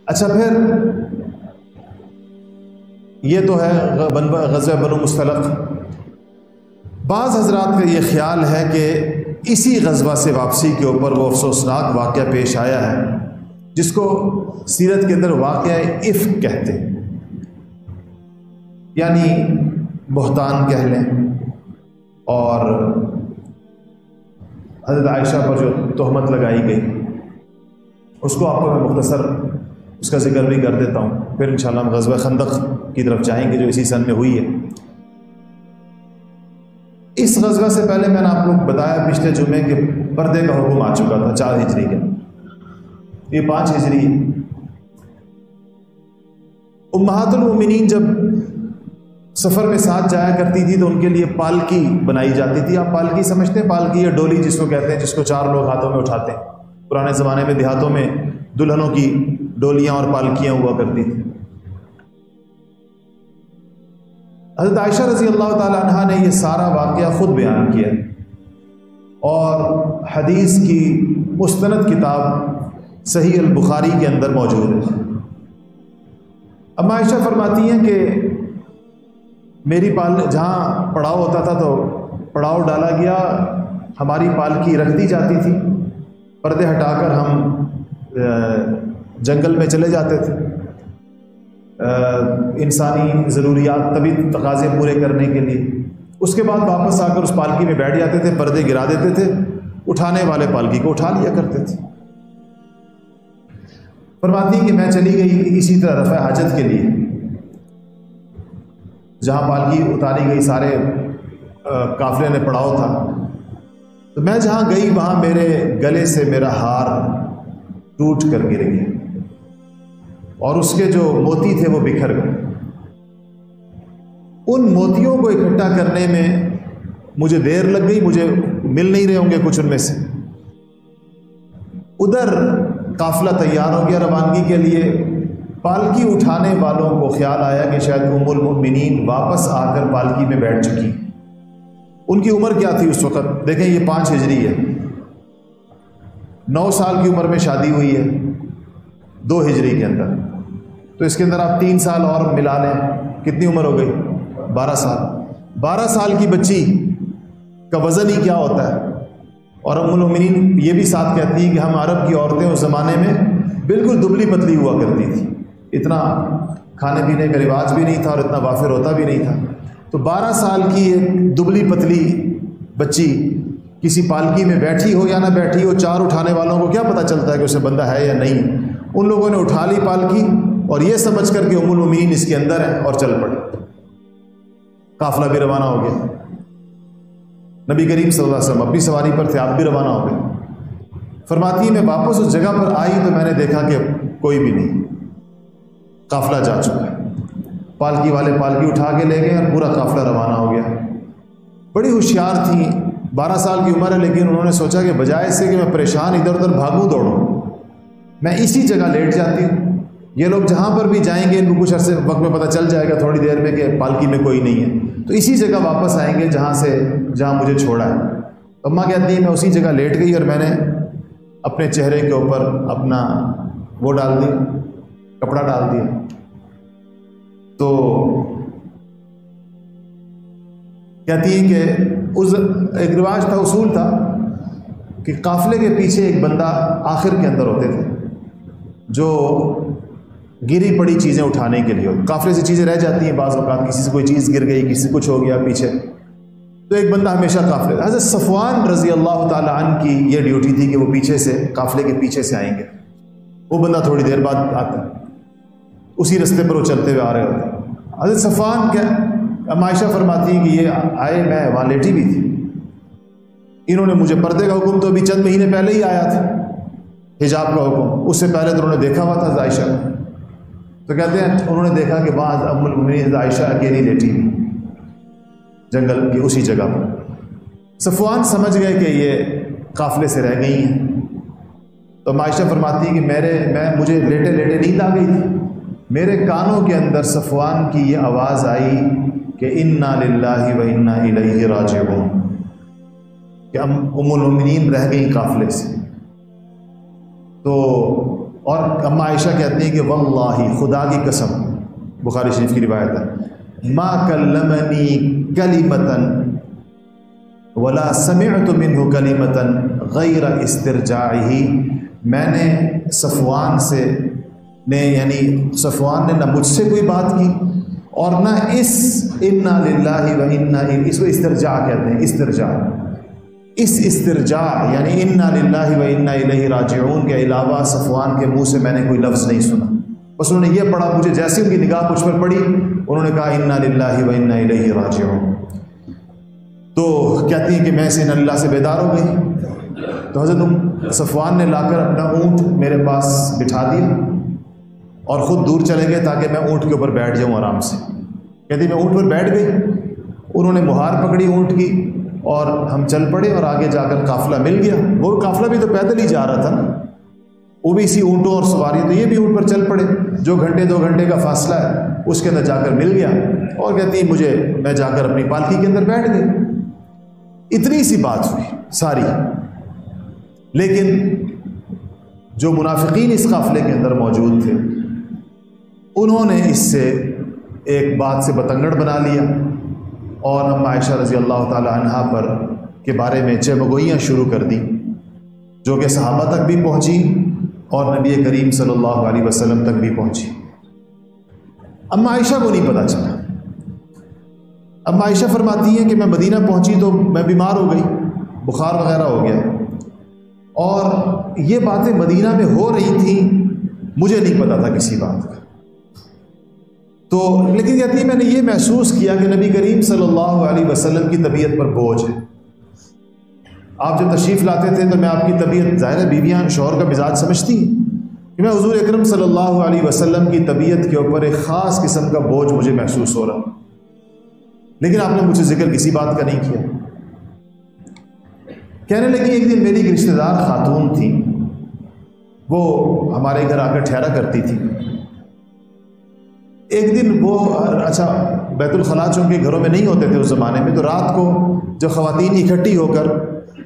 اچھا، پھر یہ تو ہے غزوہ بنو مصطلق۔ بعض حضرات کا یہ خیال ہے کہ اسی غزوہ سے واپسی کے اوپر وہ افسوسناک واقعہ پیش آیا ہے جس کو سیرت کے اندر واقعہ افک کہتے ہیں، یعنی بہتان کہہ لیں، اور حضرت عائشہ پر جو تہمت لگائی گئی اس کو آپ کو میں مختصر اس کا ذکر بھی کر دیتا ہوں، پھر انشاءاللہ ہم غزوہ خندق کی طرف جائیں گے جو اسی سن میں ہوئی ہے۔ اس غزوہ سے پہلے میں نے آپ کو بتایا پچھلے جمعے کہ پردے کا حکم آ چکا تھا 4 ہجری کے، یہ 5 ہجری ہے۔ امہات المومنین جب سفر میں ساتھ جایا کرتی تھی تو ان کے لیے پالکی بنائی جاتی تھی۔ آپ پالکی سمجھتے ہیں؟ پالکی یا ڈولی جس کو کہتے ہیں، جس کو 4 لوگ ہاتھوں میں اٹھاتے ہیں۔ پرانے زمانے میں دیہاتوں میں دلہنوں کی ڈولیاں اور پالکیاں ہوا کرتی تھیں۔ حضرت عائشہ رضی اللہ تعالی عنہا نے یہ سارا واقعہ خود بیان کیا اور حدیث کی مستند کتاب صحیح البخاری کے اندر موجود ہے۔ اب عائشہ فرماتی ہیں کہ میری جہاں پڑاؤ ہوتا تھا تو پڑاؤ ڈالا گیا، ہماری پالکی رکھ دی جاتی تھی، پردے ہٹا کر ہم جنگل میں چلے جاتے تھے انسانی ضروریات طبی تقاضے پورے کرنے کے لیے۔ اس کے بعد واپس آ کر اس پالکی میں بیٹھ جاتے تھے، پردے گرا دیتے تھے، اٹھانے والے پالکی کو اٹھا لیا کرتے تھے۔ فرماتی ہیں کہ میں چلی گئی اسی طرح رفع حاجت کے لیے، جہاں پالکی اتاری گئی، سارے قافلے نے پڑاؤ تھا، تو میں جہاں گئی وہاں میرے گلے سے میرا ہار ٹوٹ کر گر گیا اور اس کے جو موتی تھے وہ بکھر گئے۔ ان موتیوں کو اکٹھا کرنے میں مجھے دیر لگ گئی، مجھے مل نہیں رہے ہوں گے کچھ ان میں سے۔ ادھر قافلہ تیار ہو گیا روانگی کے لیے۔ پالکی اٹھانے والوں کو خیال آیا کہ شاید ام المؤمنین واپس آ کر پالکی میں بیٹھ چکی۔ ان کی عمر کیا تھی اس وقت؟ دیکھیں یہ 5 ہجری ہے، 9 سال کی عمر میں شادی ہوئی ہے 2 ہجری کے اندر، تو اس کے اندر آپ 3 سال اور ملا لیں، کتنی عمر ہو گئی؟ 12 سال۔ 12 سال کی بچی کا وزن ہی کیا ہوتا ہے؟ اور ام المؤمنین یہ بھی ساتھ کہتی ہیں کہ ہم عرب کی عورتیں اس زمانے میں بالکل دبلی پتلی ہوا کرتی تھی، اتنا کھانے پینے کا رواج بھی نہیں تھا اور اتنا وافر ہوتا بھی نہیں تھا، تو 12 سال کی ایک دبلی پتلی بچی کسی پالکی میں بیٹھی ہو یا نہ بیٹھی ہو، 4 اٹھانے والوں کو کیا پتہ چلتا ہے کہ اسے بندہ ہے یا نہیں؟ ان لوگوں نے اٹھا لی پالکی اور یہ سمجھ کر کہ ام المؤمنین اس کے اندر ہے اور چل پڑے۔ قافلہ بھی روانہ ہو گیا، نبی کریم صلی اللہ علیہ وسلم اب بھی سواری پر تھے، آپ بھی روانہ ہو گئے۔ فرماتی ہے میں واپس اس جگہ پر آئی تو میں نے دیکھا کہ کوئی بھی نہیں، قافلہ جا چکا ہے۔ پالکی والے پالکی اٹھا کے لے گئے اور پورا قافلہ روانہ ہو گیا۔ بڑی ہوشیار تھیں، 12 سال کی عمر ہے، لیکن انہوں نے سوچا کہ بجائے اس سے کہ میں پریشان ادھر ادھر بھاگوں دوڑوں، میں اسی جگہ لیٹ جاتی ہوں، یہ لوگ جہاں پر بھی جائیں گے ان کو کچھ عرصے وقت میں پتہ چل جائے گا تھوڑی دیر میں کہ پالکی میں کوئی نہیں ہے، تو اسی جگہ واپس آئیں گے جہاں مجھے چھوڑا ہے۔ اماں کہتی ہیں میں اسی جگہ لیٹ گئی اور میں نے اپنے چہرے کے اوپر اپنا وہ ڈال دی، کپڑا ڈال دیا۔ تو کہتی ہیں کہ ایک رواج تھا، اصول تھا کہ قافلے کے پیچھے ایک بندہ آخر کے اندر ہوتے تھے جو گری پڑی چیزیں اٹھانے کے لیے، قافلے سے چیزیں رہ جاتی ہیں بعض اوقات، کسی سے کوئی چیز گر گئی، کسی سے کچھ ہو گیا پیچھے، تو ایک بندہ ہمیشہ قافلے۔ حضرت صفوان رضی اللہ تعالی عنہ کی یہ ڈیوٹی تھی کہ وہ پیچھے سے قافلے کے پیچھے سے آئیں گے، وہ بندہ تھوڑی دیر بعد آتا ہے، اسی رستے پر وہ چلتے ہوئے آ رہے ہوتے ہیں۔ حضرت صفوان کیا عائشہ فرماتی ہیں کہ یہ آئے، میں وہاں لیٹی بھی تھی، انہوں نے مجھے پردے کا حکم تو ابھی چند مہینے پہلے ہی آیا تھا، حجاب کا حکم، اس سے پہلے تو انہوں نے دیکھا ہوا تھا عائشہ کو، تو کہتے ہیں انہوں نے دیکھا کہ وہاں ام المؤمنین عائشہ اکیلی لیٹی جنگل کی اسی جگہ پر۔ صفوان سمجھ گئے کہ یہ قافلے سے رہ گئی ہیں، تو عائشہ فرماتی ہے کہ مجھے لیٹے لیٹے نیند آ گئی تھی، میرے کانوں کے اندر صفوان کی یہ آواز آئی کہ انا للہ و انا الیہ راجعون، کہ ام المؤمنین رہ گئیں قافلے سے۔ تو اور اما عائشہ کہتی ہیں کہ واللہ خدا کی قسم، بخاری شریف کی روایت ہے، ما کلمنی کلمۃ ولا سمعت منہ کلمۃ غیر استرجاعہ، میں نے صفوان نے نہ مجھ سے کوئی بات کی اور نہ انا للہ و انا الیہ، اس کو استرجاع کہتے ہیں، استرجاع یعنی انا للہ و انا الیہ راجعون کے علاوہ صفوان کے منہ سے میں نے کوئی لفظ نہیں سنا، بس انہوں نے یہ پڑھا، مجھے جیسے ان کی نگاہ مجھ پر پڑی انہوں نے کہا انا للہ و انا الیہ راجعون، تو کہتی ہیں کہ میں سے اللہ سے بیدار ہو گئی، تو حضرت صفوان نے لا کر اپنا اونٹ میرے پاس بٹھا دیا اور خود دور چلے گئے تاکہ میں اونٹ کے اوپر بیٹھ جاؤں آرام سے، کہتی میں اونٹ پر بیٹھ گئی، انہوں نے مہار پکڑی اونٹ کی اور ہم چل پڑے اور آگے جا کر قافلہ مل گیا، وہ قافلہ بھی تو پیدل ہی جا رہا تھا نا، وہ بھی اسی اونٹوں اور سواری، تو یہ بھی اونٹ پر چل پڑے، جو گھنٹے 2 گھنٹے کا فاصلہ ہے اس کے اندر جا کر مل گیا، اور کہتی ہے میں جا کر اپنی پالکی کے اندر بیٹھ گئی، اتنی سی بات ہوئی ساری، لیکن جو منافقین اس قافلے کے اندر موجود تھے انہوں نے اس سے ایک بات سے بتنگڑ بنا لیا اور اما عائشہ رضی اللہ تعالی عنہا پر کے بارے میں چمگوئیاں شروع کر دی، جو کہ صحابہ تک بھی پہنچی اور نبی کریم صلی اللہ علیہ وسلم تک بھی پہنچی۔ اما عائشہ کو نہیں پتہ چلا، اما عائشہ فرماتی ہیں کہ میں مدینہ پہنچی تو میں بیمار ہو گئی، بخار وغیرہ ہو گیا، اور یہ باتیں مدینہ میں ہو رہی تھیں، مجھے نہیں پتا تھا کسی بات کا، تو لیکن کہتی ہے میں نے یہ محسوس کیا کہ نبی کریم صلی اللہ علیہ وسلم کی طبیعت پر بوجھ ہے، آپ جب تشریف لاتے تھے تو میں آپ کی طبیعت، ظاہر ہے بیویاں شوہر کا مزاج سمجھتی ہیں، کہ میں حضور اکرم صلی اللہ علیہ وسلم کی طبیعت کے اوپر ایک خاص قسم کا بوجھ مجھے محسوس ہو رہا، لیکن آپ نے مجھے ذکر کسی بات کا نہیں کیا۔ کہنے لگی ایک دن میری ایک رشتہ دار خاتون تھی، وہ ہمارے گھر آ کر ٹھہرا کرتی تھی، ایک دن وہ اچھا بیت الخلاء چونکہ گھروں میں نہیں ہوتے تھے اس زمانے میں، تو رات کو جب خواتین اکٹھی ہو کر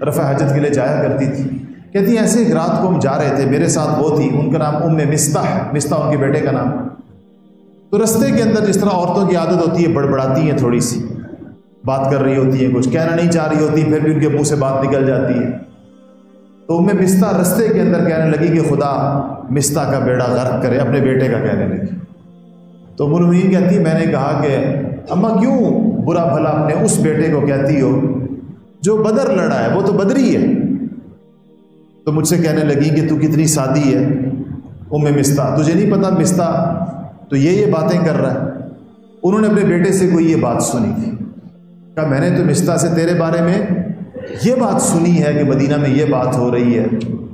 رفع حاجت کے لیے جایا کرتی تھی، کہتی ہیں ایسے ایک رات کو ہم جا رہے تھے، میرے ساتھ وہ تھی، ان کا نام مستح ان کے بیٹے کا نام، تو رستے کے اندر جس طرح عورتوں کی عادت ہوتی ہے بڑبڑاتی ہیں، تھوڑی سی بات کر رہی ہوتی ہیں، کچھ کہنا نہیں چاہ رہی ہوتی، پھر بھی ان کے منہ سے بات نکل جاتی ہے، تو مستح رستے کے اندر کہنے لگی کہ خدا مستح کا بیڑا غرق کرے، اپنے بیٹے کا کہنے لگی، تو ام المؤمنین کہتی میں نے کہا کہ اماں کیوں برا بھلا اپنے اس بیٹے کو کہتی ہو جو بدر لڑا ہے، وہ تو بدری ہے، تو مجھ سے کہنے لگی کہ تو کتنی سادی ہے مستح، تجھے نہیں پتا مستح تو یہ باتیں کر رہا ہے، انہوں نے اپنے بیٹے سے کوئی یہ بات سنی تھی، کہا میں نے تو مستح سے تیرے بارے میں یہ بات سنی ہے کہ مدینہ میں یہ بات ہو رہی ہے،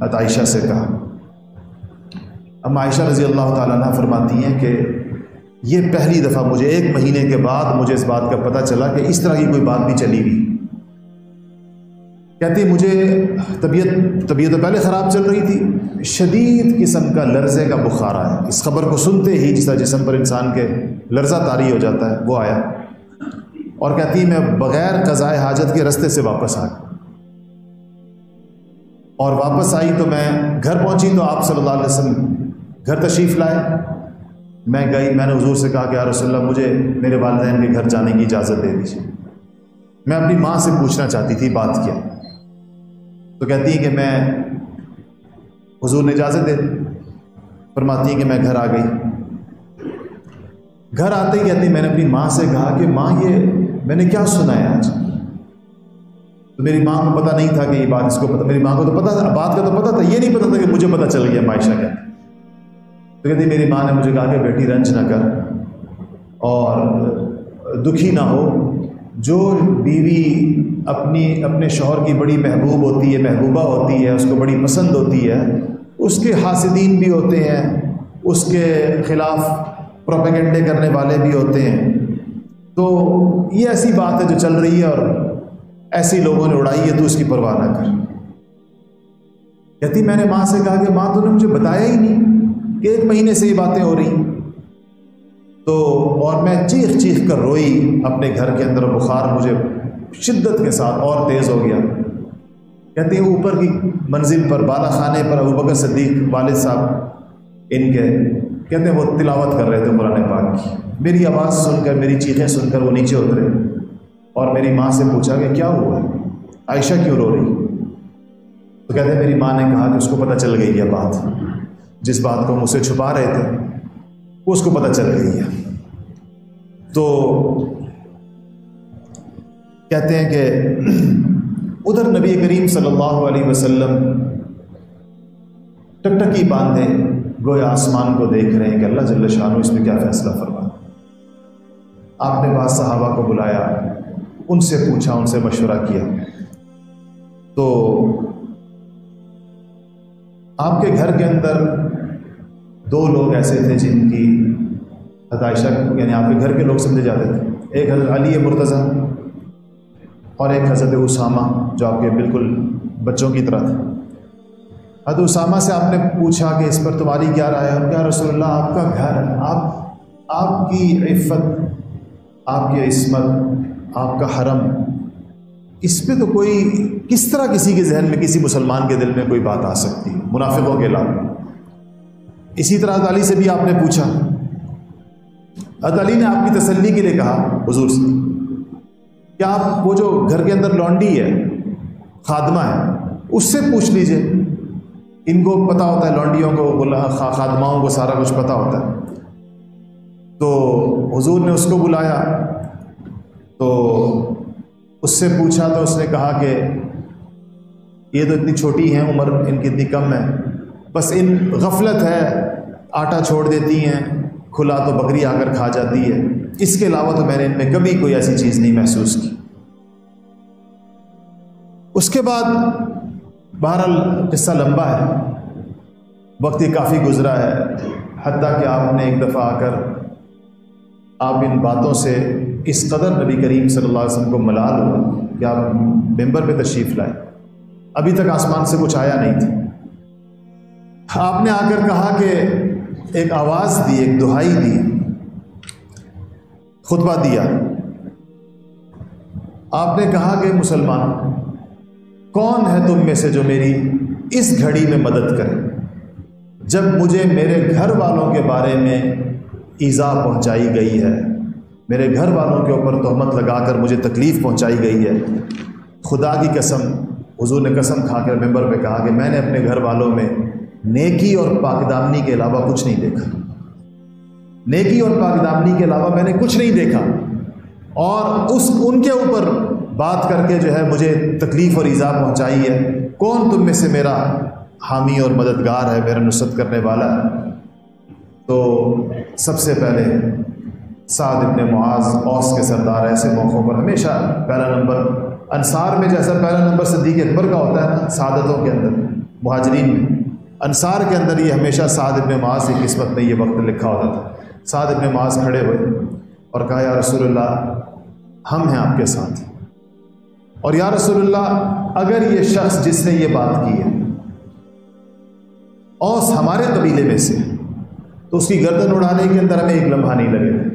عائشہ سے کہا۔ اب عائشہ رضی اللہ تعالیٰ عنہ فرماتی ہیں کہ یہ پہلی دفعہ مجھے 1 مہینے کے بعد مجھے اس بات کا پتہ چلا کہ اس طرح کی کوئی بات بھی چلی ہوئی، کہتی مجھے طبیعت تو پہلے خراب چل رہی تھی، شدید قسم کا لرزے کا بخار آیا، اس خبر کو سنتے ہی جس طرح جسم پر انسان کے لرزہ طاری ہو جاتا ہے وہ آیا، اور کہتی میں بغیر قضاء حاجت کے رستے سے واپس آ گئی، اور واپس آئی تو میں گھر پہنچی تو آپ صلی اللہ علیہ وسلم گھر تشریف لائے، میں گئی، میں نے حضور سے کہا کہ یا رسول اللہ مجھے میرے والدین کے گھر جانے کی اجازت دے دیجیے، میں اپنی ماں سے پوچھنا چاہتی تھی بات کیا، تو کہتی ہے کہ میں حضور نے اجازت دے دی، فرماتی ہے کہ میں گھر آ گئی، گھر آتے ہی کہتی میں نے اپنی ماں سے کہا کہ ماں یہ میں نے کیا سنا ہے آج، تو میری ماں کو پتہ نہیں تھا کہ یہ بات اس کو پتہ، میری ماں کو تو پتہ تھا، بات کا تو پتہ تھا، یہ نہیں پتہ تھا کہ مجھے پتہ چل گیا عائشہ کہتی، تو کہتی میری ماں نے مجھے کہا کہ بیٹی رنج نہ کر اور دکھی نہ ہو، جو بیوی اپنے شوہر کی بڑی محبوب ہوتی ہے، محبوبہ ہوتی ہے، اس کو بڑی پسند ہوتی ہے، اس کے حاسدین بھی ہوتے ہیں، اس کے خلاف پروپیگنڈے کرنے والے بھی ہوتے ہیں، تو یہ ایسی بات ہے جو چل رہی ہے اور ایسی لوگوں نے اڑائی ہے، تو اس کی پرواہ نہ کر۔ کہتی میں نے ماں سے کہا کہ ماں تو نے مجھے بتایا ہی نہیں کہ 1 مہینے سے یہ باتیں ہو رہی، تو اور میں چیخ چیخ کر روئی اپنے گھر کے اندر، بخار مجھے شدت کے ساتھ اور تیز ہو گیا۔ کہتے ہیں اوپر کی منزل پر بالا خانے پر ابو بکر صدیق والد صاحب ان کے، کہتے ہیں وہ تلاوت کر رہے تھے قرآن پاک کی، میری آواز سن کر، میری چیخیں سن کر وہ نیچے اترے اور میری ماں سے پوچھا کہ کیا ہوا، عائشہ کیوں رو رہی؟ تو کہتے ہیں میری ماں نے کہا کہ اس کو پتہ چل گئی ہے بات، جس بات کو مجھ سے چھپا رہے تھے وہ اس کو پتہ چل گئی ہے۔ تو کہتے ہیں کہ ادھر نبی کریم صلی اللہ علیہ وسلم ٹکٹکی باندھے گویا آسمان کو دیکھ رہے ہیں کہ اللہ جل شانہ اس میں کیا فیصلہ فرما۔ آپ نے بعض صحابہ کو بلایا، ان سے پوچھا، ان سے مشورہ کیا۔ تو آپ کے گھر کے اندر دو لوگ ایسے تھے جن کی حضرت عائشہ، یعنی آپ کے گھر کے لوگ سمجھے جاتے تھے، ایک حضرت علی مرتضیٰ اور ایک حضرت اسامہ جو آپ کے بالکل بچوں کی طرح تھے۔ حضرت اسامہ سے آپ نے پوچھا کہ اس پر تمہاری کیا رائے ہے؟ کیا رسول اللہ، آپ کا گھر، آپ کی عفت، آپ کی عصمت، آپ کا حرم، اس پہ تو کوئی کس طرح کسی کے ذہن میں، کسی مسلمان کے دل میں کوئی بات آ سکتی ہے منافقوں کے علاوہ؟ اسی طرح حضرت علی سے بھی آپ نے پوچھا۔ حضرت علی نے آپ کی تسلی کے لیے کہا حضور سے کہ آپ وہ جو گھر کے اندر لونڈی ہے، خادمہ ہے، اس سے پوچھ لیجئے، ان کو پتہ ہوتا ہے، لونڈیوں کو، خادماؤں کو سارا کچھ پتہ ہوتا ہے۔ تو حضور نے اس کو بلایا تو اس سے پوچھا تو اس نے کہا کہ یہ تو اتنی چھوٹی ہیں، عمر ان کی اتنی کم ہے، بس ان غفلت ہے، آٹا چھوڑ دیتی ہیں کھلا تو بکری آ کر کھا جاتی ہے، اس کے علاوہ تو میں نے ان میں کبھی کوئی ایسی چیز نہیں محسوس کی۔ اس کے بعد بہرحال قصہ لمبا ہے، وقت یہ کافی گزرا ہے، حتیٰ کہ آپ نے ایک دفعہ آ کر آپ ان باتوں سے اس قدر نبی کریم صلی اللہ علیہ وسلم کو ملال ہوا کہ آپ ممبر پہ تشریف لائے۔ ابھی تک آسمان سے کچھ آیا نہیں تھا۔ آپ نے آ کر کہا کہ ایک آواز دی، ایک دہائی دی، خطبہ دیا۔ آپ نے کہا کہ مسلمان، کون ہے تم میں سے جو میری اس گھڑی میں مدد کرے جب مجھے میرے گھر والوں کے بارے میں ایذا پہنچائی گئی ہے، میرے گھر والوں کے اوپر تہمت لگا کر مجھے تکلیف پہنچائی گئی ہے؟ خدا کی قسم، حضور نے قسم کھا کر ممبر پہ کہا کہ میں نے اپنے گھر والوں میں نیکی اور پاک دامنی کے علاوہ کچھ نہیں دیکھا، نیکی اور پاک دامنی کے علاوہ میں نے کچھ نہیں دیکھا، اور ان کے اوپر بات کر کے جو ہے مجھے تکلیف اور ایذا پہنچائی ہے۔ کون تم میں سے میرا حامی اور مددگار ہے، میرا نصرت کرنے والا ہے؟ تو سب سے پہلے سعد ابن معاذ، اوس کے سردار، ایسے موقعوں پر ہمیشہ پہلا نمبر، انصار میں جیسا پہلا نمبر صدیق اکبر کا ہوتا ہے نا سعادتوں کے اندر، مہاجرین میں، انصار کے اندر یہ ہمیشہ سعد ابن معاذ کی قسمت میں یہ وقت لکھا ہوتا تھا۔ سعد ابن معاذ کھڑے ہوئے اور کہا یا رسول اللہ، ہم ہیں آپ کے ساتھ، اور یا رسول اللہ اگر یہ شخص جس نے یہ بات کی ہے اوس ہمارے قبیلے میں سے تو اس کی گردن اڑانے کے اندر ہمیں ایک لمحہ نہیں لگے گا،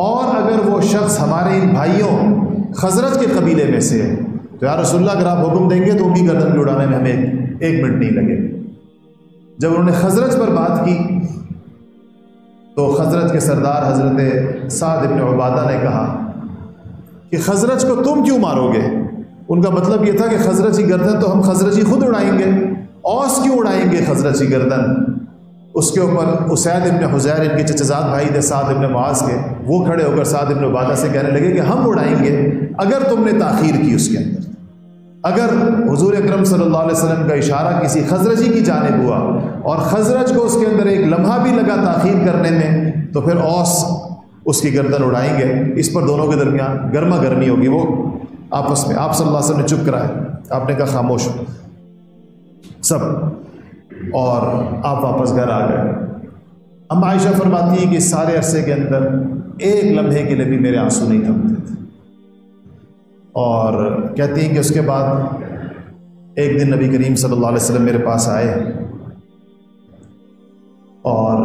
اور اگر وہ شخص ہمارے ان بھائیوں خزرج کے قبیلے میں سے ہے تو یا رسول اللہ اگر آپ حکم دیں گے تو ان کی گردن بھی اڑانے میں ہمیں ایک منٹ نہیں لگے گا۔ جب انہوں نے خزرج پر بات کی تو خزرج کے سردار حضرت سعد ابن عبادہ نے کہا کہ خزرج کو تم کیوں مارو گے؟ ان کا مطلب یہ تھا کہ خزرج کی گردن تو ہم خزرجی خود اڑائیں گے، اوس کیوں اڑائیں گے خزرج کی گردن؟ اس کے اوپر اسید ابن حزیر، ان کے چچزاد بھائی تھے سعد ابن معاذ کے، وہ کھڑے ہو کر سعد ابن عبادہ سے کہنے لگے کہ ہم اڑائیں گے اگر تم نے تاخیر کی اس کے اندر۔ اگر حضور اکرم صلی اللہ علیہ وسلم کا اشارہ کسی خزرجی کی جانب ہوا اور خزرج کو اس کے اندر ایک لمحہ بھی لگا تاخیر کرنے میں تو پھر اوس اس کی گردن اڑائیں گے۔ اس پر دونوں کے درمیان گرما گرمی ہوگی، وہ آپس میں۔ آپ صلی اللہ علیہ وسلم نے چپ کرایا، آپ نے کہا خاموش ہو سب، اور آپ واپس گھر آ گئے۔ ام عائشہ فرماتی ہیں کہ اس سارے عرصے کے اندر ایک لمحے کے لیے بھی میرے آنسو نہیں تھمتے تھے، اور کہتی ہیں کہ اس کے بعد ایک دن نبی کریم صلی اللہ علیہ وسلم میرے پاس آئے اور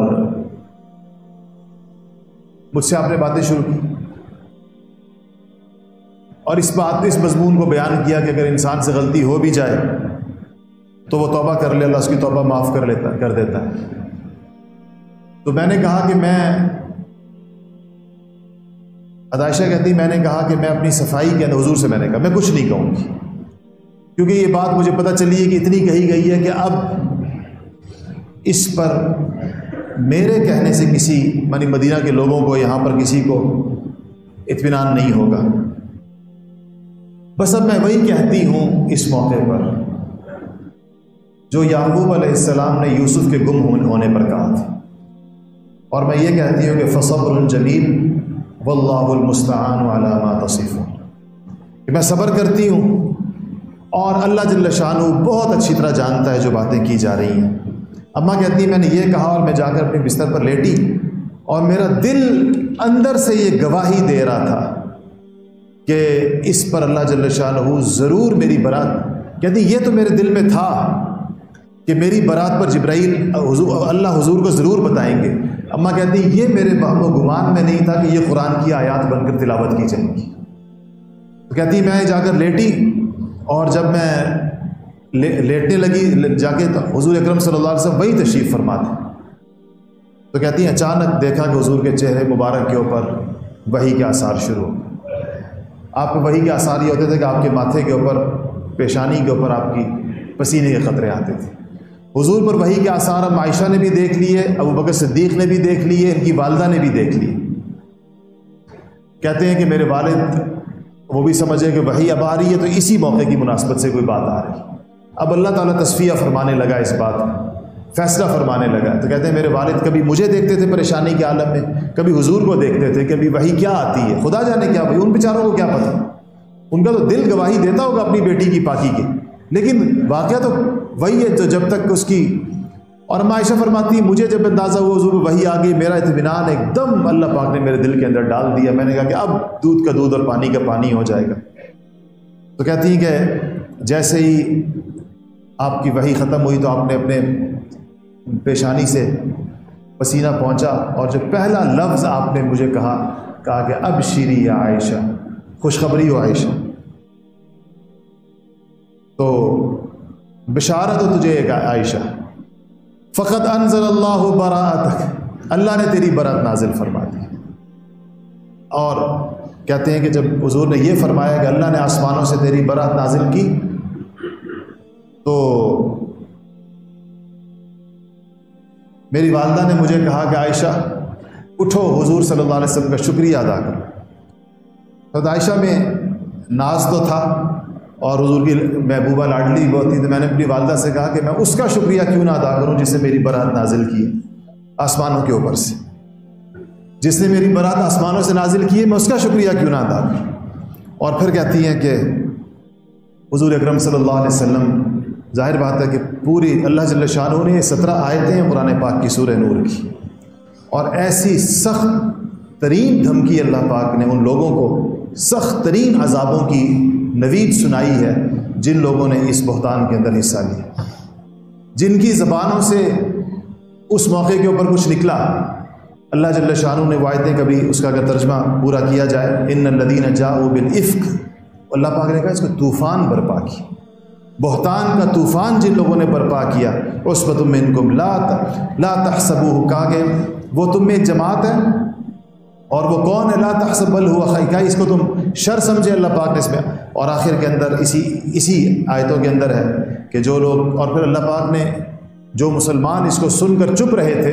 مجھ سے آپ نے باتیں شروع کی، اور اس مضمون کو بیان کیا کہ اگر انسان سے غلطی ہو بھی جائے تو وہ توبہ کر لے، اللہ اس کی توبہ معاف کر دیتا ہے۔ تو میں نے کہا کہ عائشہ کہتی میں نے کہا کہ میں اپنی صفائی کے اندر حضور سے میں نے کہا میں کچھ نہیں کہوں گی، کیونکہ یہ بات مجھے پتہ چلی ہے کہ اتنی کہی گئی ہے کہ اب اس پر میرے کہنے سے کسی مدینہ کے لوگوں کو یہاں پر کسی کو اطمینان نہیں ہوگا، بس اب میں وہی کہتی ہوں اس موقع پر جو یعقوب علیہ السلام نے یوسف کے گم ہونے پر کہا تھا، اور میں یہ کہتی ہوں کہ فصبر جمیل واللہ المستعان علی ما تصفون، کہ میں صبر کرتی ہوں اور اللہ جل شانہ بہت اچھی طرح جانتا ہے جو باتیں کی جا رہی ہیں۔ اماں کہتی ہیں میں نے یہ کہا اور میں جا کر اپنے بستر پر لیٹی اور میرا دل اندر سے یہ گواہی دے رہا تھا کہ اس پر اللہ جل شانہ ضرور میری برات، کہتی یہ تو میرے دل میں تھا کہ میری برات پر جبرائیل اللہ حضور کو ضرور بتائیں گے۔ اماں کہتی یہ میرے وہم و گمان میں نہیں تھا کہ یہ قرآن کی آیات بن کر تلاوت کی جائیں گی۔ تو کہتی میں جا کر لیٹی اور جب میں لیٹنے لگی جا کے تو حضور اکرم صلی اللہ علیہ وسلم وہی تشریف فرما تھے۔ تو کہتی ہیں اچانک دیکھا کہ حضور کے چہرے مبارک کے اوپر وحی کے آثار شروع ہو۔ آپ کو وحی کے آثار یہ ہوتے تھے کہ آپ کے ماتھے کے اوپر، پیشانی کے اوپر آپ کی پسینے کے قطرے آتے تھے۔ حضور پر وحی کے آثار اب عائشہ نے بھی دیکھ لیے، ابو بکر صدیق نے بھی دیکھ لیے، ان کی والدہ نے بھی دیکھ لیے۔ کہتے ہیں کہ میرے والد وہ بھی سمجھے کہ وحی اب آ رہی ہے تو اسی موقع کی مناسبت سے کوئی بات آ رہی ہے۔ اب اللہ تعالیٰ تصفیہ فرمانے لگا اس بات میں، فیصلہ فرمانے لگا۔ تو کہتے ہیں میرے والد کبھی مجھے دیکھتے تھے پریشانی کے عالم میں، کبھی حضور کو دیکھتے تھے، کبھی وحی کیا آتی ہے خدا جانے کیا بھائی، ان بیچاروں کو کیا پتہ، ان کا تو دل گواہی دیتا ہوگا اپنی بیٹی کی پاکی کی، لیکن واقعہ تو وہی ہے جو جب تک اس کی۔ اور عائشہ فرماتی مجھے جب اندازہ ہوا حضور وحی آ گئی، میرا اطمینان ایک دم اللہ پاک نے میرے دل کے اندر ڈال دیا۔ میں نے کہا کہ اب دودھ کا دودھ اور پانی کا پانی ہو جائے گا۔ تو کہتی ہیں کہ جیسے ہی آپ کی وحی ختم ہوئی تو آپ نے اپنے پیشانی سے پسینہ پہنچا اور جو پہلا لفظ آپ نے مجھے کہا کہ ابشری یا عائشہ، خوشخبری ہو عائشہ، تو بشارت ہو تجھے ایک عائشہ، فقط انزل اللہ براءتک، اللہ نے تیری برات نازل فرما دی۔ اور کہتے ہیں کہ جب حضور نے یہ فرمایا کہ اللہ نے آسمانوں سے تیری برات نازل کی، تو میری والدہ نے مجھے کہا کہ عائشہ اٹھو حضور صلی اللہ علیہ وسلم کا شکریہ ادا کرو۔ تو عائشہ میں ناز تو تھا اور حضور کی محبوبہ لاڈلی بہت تھی، تو میں نے اپنی والدہ سے کہا کہ میں اس کا شکریہ کیوں نہ ادا کروں جس نے میری برات نازل کی آسمانوں کے اوپر سے، جس نے میری برات آسمانوں سے نازل کی ہے، میں اس کا شکریہ کیوں نہ ادا کروں۔ اور پھر کہتی ہیں کہ حضور اکرم صلی اللہ علیہ وسلم، ظاہر بات ہے کہ پوری اللہ جل شانہ نے 17 آیتیں ہیں قرآن پاک کی سورہ نور کی، اور ایسی سخت ترین دھمکی اللہ پاک نے ان لوگوں کو سخت ترین عذابوں کی نوید سنائی ہے جن لوگوں نے اس بہتان کے اندر حصہ لیا، جن کی زبانوں سے اس موقع کے اوپر کچھ نکلا۔ اللہ جل شانہ نے آیتیں کبھی اس کا اگر ترجمہ پورا کیا جائے، ان الذین جاءوا بالافک، اللہ پاک نے کہا اس کو طوفان برپا کیا، بہتان کا طوفان جن لوگوں نے برپا کیا، عصبۃ منکم لا تحسبوہ، کہا کہ وہ تم میں ایک جماعت ہے، اور وہ کون ہے؟ لا تحسب بل هو خیر، اس کو تم شر سمجھے اللہ پاک نے اس میں۔ اور آخر کے اندر اسی آیتوں کے اندر ہے کہ جو لوگ، اور پھر اللہ پاک نے جو مسلمان اس کو سن کر چپ رہے تھے،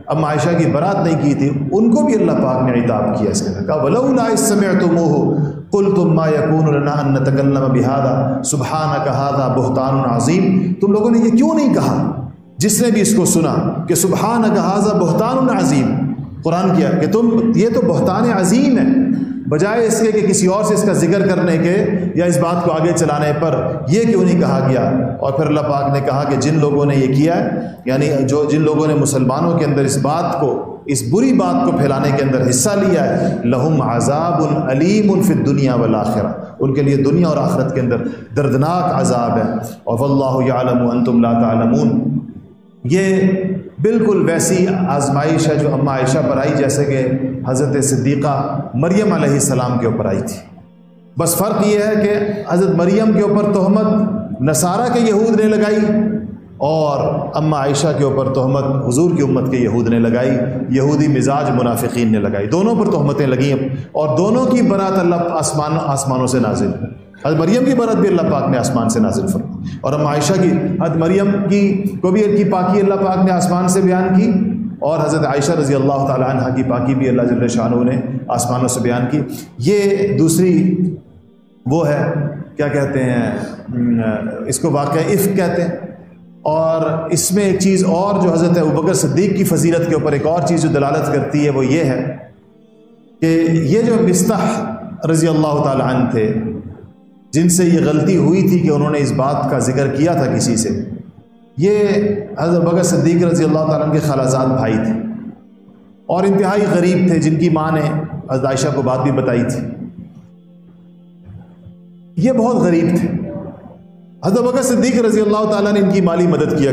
اب عائشہ کی برات نہیں کی تھی، ان کو بھی اللہ پاک نے عتاب کیا اس کے اندر، کہا ولولا اذ سمعتموہ قلتم ما یکون لنا ان نتکلم بہذا سبحانک ھذا بہتان عظیم، تم لوگوں نے یہ کیوں نہیں کہا جس نے بھی اس کو سنا کہ سبحانک ھذا بہتان عظیم، قرآن کیا کہ تم یہ تو بہتان عظیم ہے، بجائے اس کے کہ کسی اور سے اس کا ذکر کرنے کے یا اس بات کو آگے چلانے پر یہ کیوں نہیں کہا گیا۔ اور پھر اللہ پاک نے کہا کہ جن لوگوں نے یہ کیا ہے، یعنی جن لوگوں نے مسلمانوں کے اندر اس بات کو، اس بری بات کو پھیلانے کے اندر حصہ لیا ہے، لہم عذاب علیم فی الدنیا والآخرہ، ان کے لیے دنیا اور آخرت کے اندر دردناک عذاب ہے۔ اور واللہ یعلم وانتم لا تعلمون، یہ بالکل ویسی آزمائش ہے جو اماں عائشہ پر آئی جیسے کہ حضرت صدیقہ مریم علیہ السلام کے اوپر آئی تھی، بس فرق یہ ہے کہ حضرت مریم کے اوپر تہمت نصارہ کے یہود نے لگائی اور اماں عائشہ کے اوپر تہمت حضور کی امت کے یہود نے لگائی، یہودی مزاج منافقین نے لگائی، دونوں پر تہمتیں لگیں اور دونوں کی برات اللہ آسمانوں سے نازل، حضرت مریم کی برات بھی اللہ پاک نے آسمان سے نازل فرمائی، اور اماں عائشہ کی، حضرت مریم کو بھی ان کی پاکی اللہ پاک نے آسمان سے بیان کی، اور حضرت عائشہ رضی اللہ تعالی عنہ کی پاکی بھی اللہ جل شانہ نے آسمانوں سے بیان کی۔ یہ دوسری وہ ہے، کیا کہتے ہیں اس کو، واقعہ افک کہتے ہیں۔ اور اس میں ایک چیز اور جو حضرت ابوبکر صدیق کی فضیلت کے اوپر ایک اور چیز جو دلالت کرتی ہے وہ یہ ہے کہ یہ جو مصطح رضی اللہ تعالی عنہ تھے، جن سے یہ غلطی ہوئی تھی کہ انہوں نے اس بات کا ذکر کیا تھا کسی سے، یہ حضرت ابوبکر صدیق رضی اللہ تعالیٰ عنہ کے خالازاد بھائی تھے اور انتہائی غریب تھے، جن کی ماں نے حضرت عائشہ کو بات بھی بتائی تھی۔ یہ بہت غریب تھے، حضرت ابوبکر صدیق رضی اللہ تعالیٰ نے ان کی مالی مدد کیا۔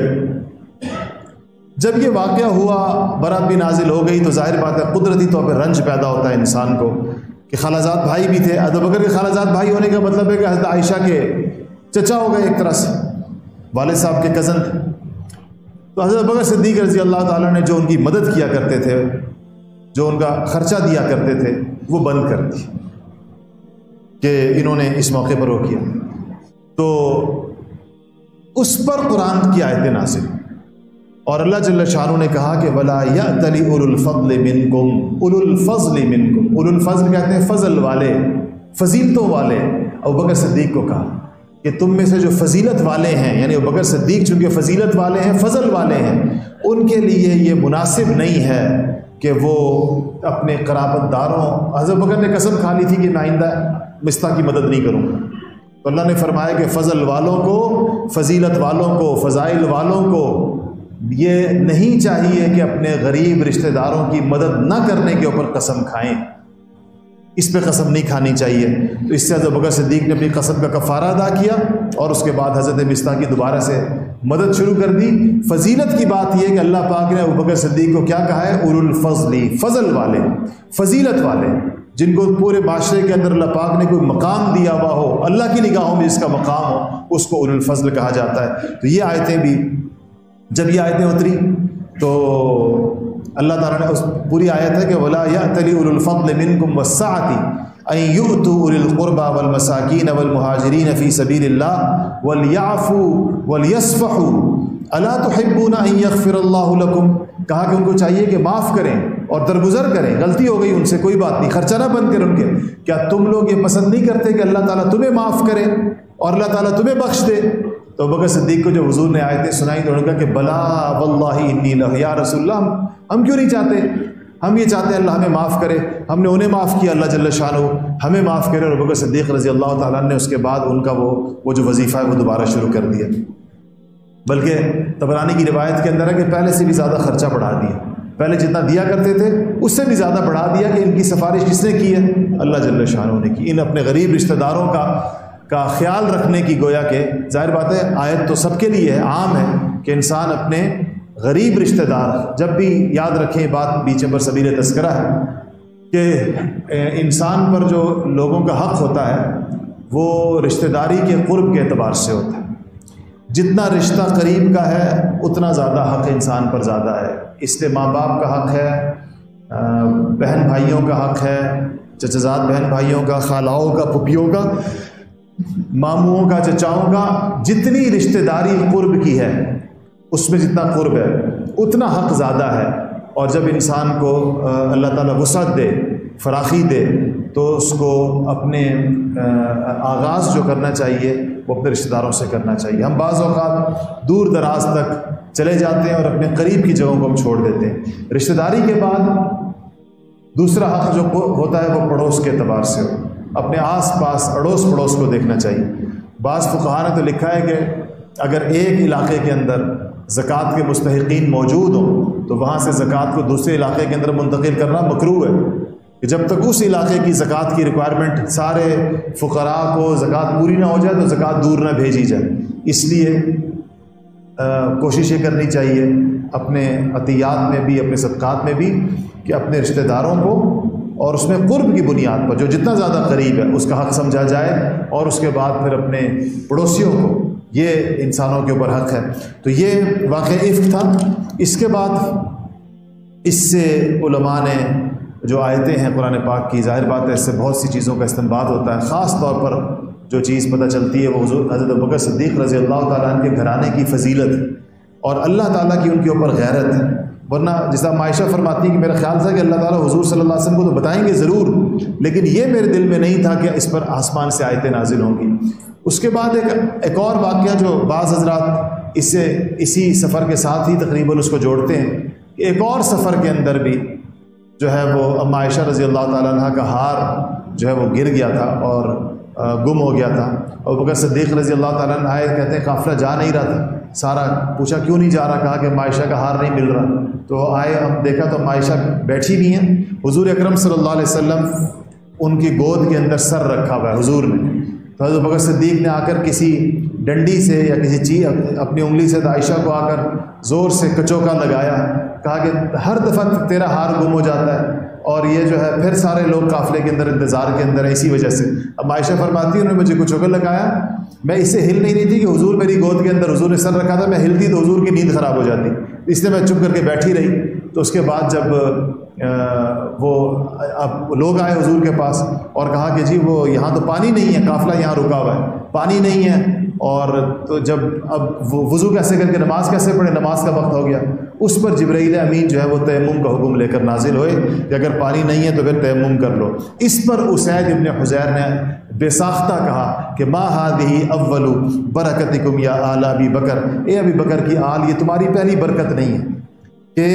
جب یہ واقعہ ہوا، برات بھی نازل ہو گئی، تو ظاہر بات ہے قدرتی طور پہ رنج پیدا ہوتا ہے انسان کو کہ خالازاد بھائی بھی تھے۔ حضرت ابوبکر کے خالازاد بھائی ہونے کا مطلب ہے کہ حضرت عائشہ کے چچا ہو گئے، ایک طرح سے والد صاحب کے کزن تھے۔ تو حضرت ابوبکر صدیق رضی اللہ تعالیٰ نے جو ان کی مدد کیا کرتے تھے، جو ان کا خرچہ دیا کرتے تھے، وہ بند کر دی کہ انہوں نے اس موقع پر وہ کیا، تو اس پر قرآن کی آیتیں نازل، اور اللہ جل شانہ نے کہا کہ وَلَا يَأْتَلِ أُولُو الْفَضْلِ مِنْكُمْ، اولو الفضل منکم، اولو الفضل کہتے ہیں فضل والے، فضیلتوں والے۔ ابوبکر صدیق کو کہا کہ تم میں سے جو فضیلت والے ہیں، یعنی ابوبکر صدیق چونکہ فضیلت والے ہیں، فضل والے ہیں، ان کے لیے یہ مناسب نہیں ہے کہ وہ اپنے قرابت داروں، حضرت ابوبکر نے قسم کھا لی تھی کہ میں آئندہ مصطح کی مدد نہیں کروں گا، تو اللہ نے فرمایا کہ فضل والوں کو، فضیلت والوں کو، فضائل والوں کو یہ نہیں چاہیے کہ اپنے غریب رشتہ داروں کی مدد نہ کرنے کے اوپر قسم کھائیں، اس پہ قسم نہیں کھانی چاہیے۔ تو اس سے حضرت ابوبکر صدیق نے اپنی قسم کا کفارہ ادا کیا، اور اس کے بعد حضرت مصطح کی دوبارہ سے مدد شروع کر دی۔ فضیلت کی بات یہ کہ اللہ پاک نے ابوبکر صدیق کو کیا کہا ہے؟ اولو الفضل، فضل والے، فضیلت والے، جن کو پورے معاشرے کے اندر اللہ پاک نے کوئی مقام دیا ہوا ہو، اللہ کی نگاہوں میں جس کا مقام ہو، اس کو اولو الفضل کہا جاتا ہے۔ تو یہ آیتیں بھی، جب یہ آیتیں اتری تو اللہ تعالیٰ نے اس پوری آیت ہے کہ وَلَا يَأْتَلِ أُولُو الْفَضْلِ مِنْكُمْ وَالسَّعَةِ أَن يُؤْتُوا أُولِي الْقُرْبَى وَالْمَسَاكِينَ وَالْمُهَاجِرِينَ فِي سَبِيلِ اللَّهِ وَلْيَعْفُوا وَلْيَصْفَحُوا أَلَا تُحِبُّونَ أَن يَغْفِرَ اللَّهُ لَكُمْ، کہا کہ ان کو چاہیے کہ معاف کریں اور درگزر کریں، غلطی ہو گئی ان سے، کوئی بات نہیں، خرچہ نہ بند کریں ان کے۔ کیا تم لوگ یہ پسند نہیں کرتے کہ اللہ تعالیٰ تمہیں معاف کرے اور اللہ تعالیٰ تمہیں بخش دے؟ تو ابوبکر صدیق کو جو حضور نے آیتیں سنائی تو انہوں نے کہا کہ بلا واللہ انی لہ، یا رسول اللہ ہم کیوں نہیں چاہتے، ہم یہ چاہتے ہیں اللہ ہمیں معاف کرے، ہم نے انہیں معاف کیا، اللہ جل شانہ ہمیں معاف کرے۔ اور ابوبکر صدیق رضی اللہ تعالیٰ نے اس کے بعد ان کا وہ جو وظیفہ ہے وہ دوبارہ شروع کر دیا، بلکہ طبرانی کی روایت کے اندر ہے کہ پہلے سے بھی زیادہ خرچہ بڑھا دیا، پہلے جتنا دیا کرتے تھے اس سے بھی زیادہ بڑھا دیا کہ ان کی سفارش کس نے کی ہے؟ اللہ جل شانہ نے کی۔ ان اپنے غریب رشتہ داروں کا خیال رکھنے کی، گویا کہ ظاہر بات ہے آیت تو سب کے لیے ہے، عام ہے کہ انسان اپنے غریب رشتہ دار، جب بھی یاد رکھیں بات بیچ پر سبیل تذکرہ ہے کہ انسان پر جو لوگوں کا حق ہوتا ہے وہ رشتہ داری کے قرب کے اعتبار سے ہوتا ہے، جتنا رشتہ قریب کا ہے اتنا زیادہ حق انسان پر زیادہ ہے۔ اس لیے ماں باپ کا حق ہے، بہن بھائیوں کا حق ہے، چچزاد بہن بھائیوں کا، خالاؤں کا، پھپھیوں کا، ماموں کا، چچاؤں کا، جتنی رشتہ داری قرب کی ہے اس میں جتنا قرب ہے اتنا حق زیادہ ہے۔ اور جب انسان کو اللہ تعالیٰ وسعت دے، فراخی دے، تو اس کو اپنے آغاز جو کرنا چاہیے وہ اپنے رشتہ داروں سے کرنا چاہیے۔ ہم بعض اوقات دور دراز تک چلے جاتے ہیں اور اپنے قریب کی جگہوں کو ہم چھوڑ دیتے ہیں۔ رشتہ داری کے بعد دوسرا حق جو ہوتا ہے وہ پڑوس کے اعتبار سے ہو، اپنے آس پاس اڑوس پڑوس کو دیکھنا چاہیے۔ بعض فقہاء نے تو لکھا ہے کہ اگر ایک علاقے کے اندر زکوٰۃ کے مستحقین موجود ہوں تو وہاں سے زکوٰۃ کو دوسرے علاقے کے اندر منتقل کرنا مکروہ ہے، کہ جب تک اس علاقے کی زکوٰۃ کی ریکوائرمنٹ سارے فقراء کو زکوٰۃ پوری نہ ہو جائے تو زکوٰۃ دور نہ بھیجی جائے۔ اس لیے کوشش یہ کرنی چاہیے اپنے عطیات میں بھی، اپنے صدقات میں بھی، کہ اپنے رشتہ داروں کو اور اس میں قرب کی بنیاد پر جو جتنا زیادہ قریب ہے اس کا حق سمجھا جائے، اور اس کے بعد پھر اپنے پڑوسیوں کو یہ انسانوں کے اوپر حق ہے۔ تو یہ واقعہ افک تھا۔ اس کے بعد اس سے علماء نے جو آیتیں ہیں قرآن پاک کی، ظاہر بات ہے اس سے بہت سی چیزوں کا استنباط ہوتا ہے، خاص طور پر جو چیز پتہ چلتی ہے وہ حضرت ابوبکر صدیق رضی اللہ تعالیٰ عنہ کے گھرانے کی فضیلت اور اللہ تعالیٰ کی ان کے اوپر غیرت ہے۔ ورنہ جیسا عائشہ فرماتی ہے کہ میرا خیال تھا کہ اللہ تعالیٰ حضور صلی اللہ علیہ وسلم کو تو بتائیں گے ضرور، لیکن یہ میرے دل میں نہیں تھا کہ اس پر آسمان سے آیتیں نازل ہوں گی۔ اس کے بعد ایک اور واقعہ جو بعض حضرات اسی سفر کے ساتھ ہی تقریباً اس کو جوڑتے ہیں، ایک اور سفر کے اندر بھی جو ہے وہ ام عائشہ رضی اللہ تعالیٰ عنہ کا ہار جو ہے وہ گر گیا تھا اور گم ہو گیا تھا۔ ابوبکر صدیق رضی اللہ تعالیٰ عنہ آئے، کہتے ہیں قافلہ جا نہیں رہا تھا، سارا پوچھا کیوں نہیں جا رہا، کہا کہ ام عائشہ کا ہار نہیں مل رہا۔ تو آئے، ہم دیکھا تو ام عائشہ بیٹھی بھی ہیں، حضور اکرم صلی اللہ علیہ وسلم ان کی گود کے اندر سر رکھا ہوا ہے حضور نے۔ تو حضرت ابوبکر صدیق نے آ کر کسی ڈنڈی سے یا کسی چیز اپنی انگلی سے عائشہ کو آ کر زور سے کچوکا لگایا، کہا کہ ہر دفعہ تیرا ہار گم ہو جاتا ہے، اور یہ جو ہے پھر سارے لوگ قافلے کے اندر انتظار کے اندر ہے اسی وجہ سے۔ اب عائشہ فرماتی ہے انہوں نے مجھے کچوکا لگایا، میں اس سے ہل نہیں رہی تھی کہ حضور میری گود کے اندر، حضور نے سر رکھا تھا، میں ہلتی تو حضور کی نیند خراب ہو جاتی، اس لیے میں چپ کر کے بیٹھی رہی۔ تو اس کے بعد جب اب لوگ آئے حضور کے پاس اور کہا کہ جی وہ یہاں تو پانی نہیں ہے، قافلہ یہاں رکا ہوا ہے، پانی نہیں ہے، اور تو جب اب وہ وضو کیسے کر کے نماز کیسے پڑھے، نماز کا وقت ہو گیا۔ اس پر جبرائیل امین جو ہے وہ تیمم کا حکم لے کر نازل ہوئے کہ اگر پانی نہیں ہے تو پھر تیمم کر لو۔ اس پر اسید ابن حضیر نے بے ساختہ کہا کہ ما ہذہ اول برکتکم یا آل ابی بکر، اے ابی بکر کی آل، یہ تمہاری پہلی برکت نہیں ہے کہ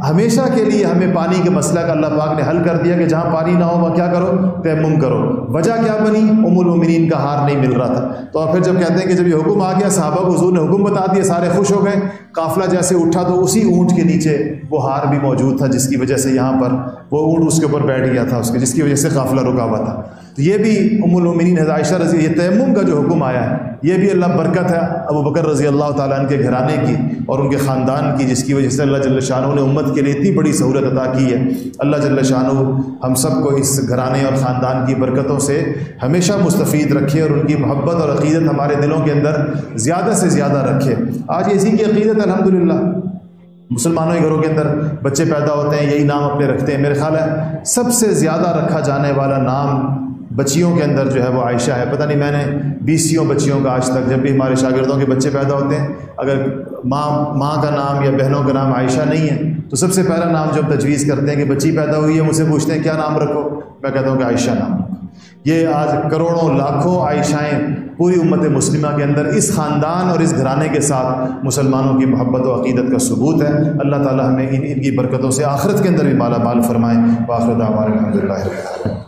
ہمیشہ کے لیے ہمیں پانی کے مسئلہ کا اللہ پاک نے حل کر دیا کہ جہاں پانی نہ ہو وہاں کیا کرو، تیمم کرو۔ وجہ کیا بنی؟ ام المومنین کا ہار نہیں مل رہا تھا۔ تو اور پھر جب کہتے ہیں کہ جب یہ حکم آ گیا، صحابہ کو حضور نے حکم بتا دیا، سارے خوش ہو گئے، قافلہ جیسے اٹھا تو اسی اونٹ کے نیچے وہ ہار بھی موجود تھا، جس کی وجہ سے یہاں پر وہ اونٹ اس کے اوپر بیٹھ گیا تھا، اس کے جس کی وجہ سے قافلہ رکا ہوا تھا۔ تو یہ بھی ام المومنین حضرت عائشہ رضی، یہ تیمم کا جو حکم آیا ہے یہ بھی اللہ برکت ہے ابوبکر رضی اللہ تعالیٰ عنہ کے گھرانے کی اور ان کے خاندان کی، جس کی وجہ سے اللہ جل شانہ نے امت کے لیے اتنی بڑی سہولت عطا کی ہے۔ اللہ جل شانہ ہم سب کو اس گھرانے اور خاندان کی برکتوں سے ہمیشہ مستفید رکھے اور ان کی محبت اور عقیدت ہمارے دلوں کے اندر زیادہ سے زیادہ رکھے۔ آج اسی کی عقیدت الحمدللہ مسلمانوں کے گھروں کے اندر بچے پیدا ہوتے ہیں، یہی نام اپنے رکھتے ہیں۔ میرے خیال ہے سب سے زیادہ رکھا جانے والا نام بچیوں کے اندر جو ہے وہ عائشہ ہے۔ پتہ نہیں میں نے 20 بچیوں کا آج تک، جب بھی ہمارے شاگردوں کے بچے پیدا ہوتے ہیں، اگر ماں کا نام یا بہنوں کا نام عائشہ نہیں ہے تو سب سے پہلا نام جو ہم تجویز کرتے ہیں کہ بچی پیدا ہوئی ہے، مجھ سے پوچھتے ہیں کیا نام رکھو، میں کہتا ہوں کہ عائشہ نام رکھو۔ یہ آج کروڑوں لاکھوں عائشائیں پوری امت مسلمہ کے اندر اس خاندان اور اس گھرانے کے ساتھ مسلمانوں کی محبت و عقیدت کا ثبوت ہے۔ اللہ تعالی ہمیں ان کی برکتوں سے آخرت کے اندر بھی مالا مال فرمائے۔ وآخر دعوانا الحمدللہ رب العالمین۔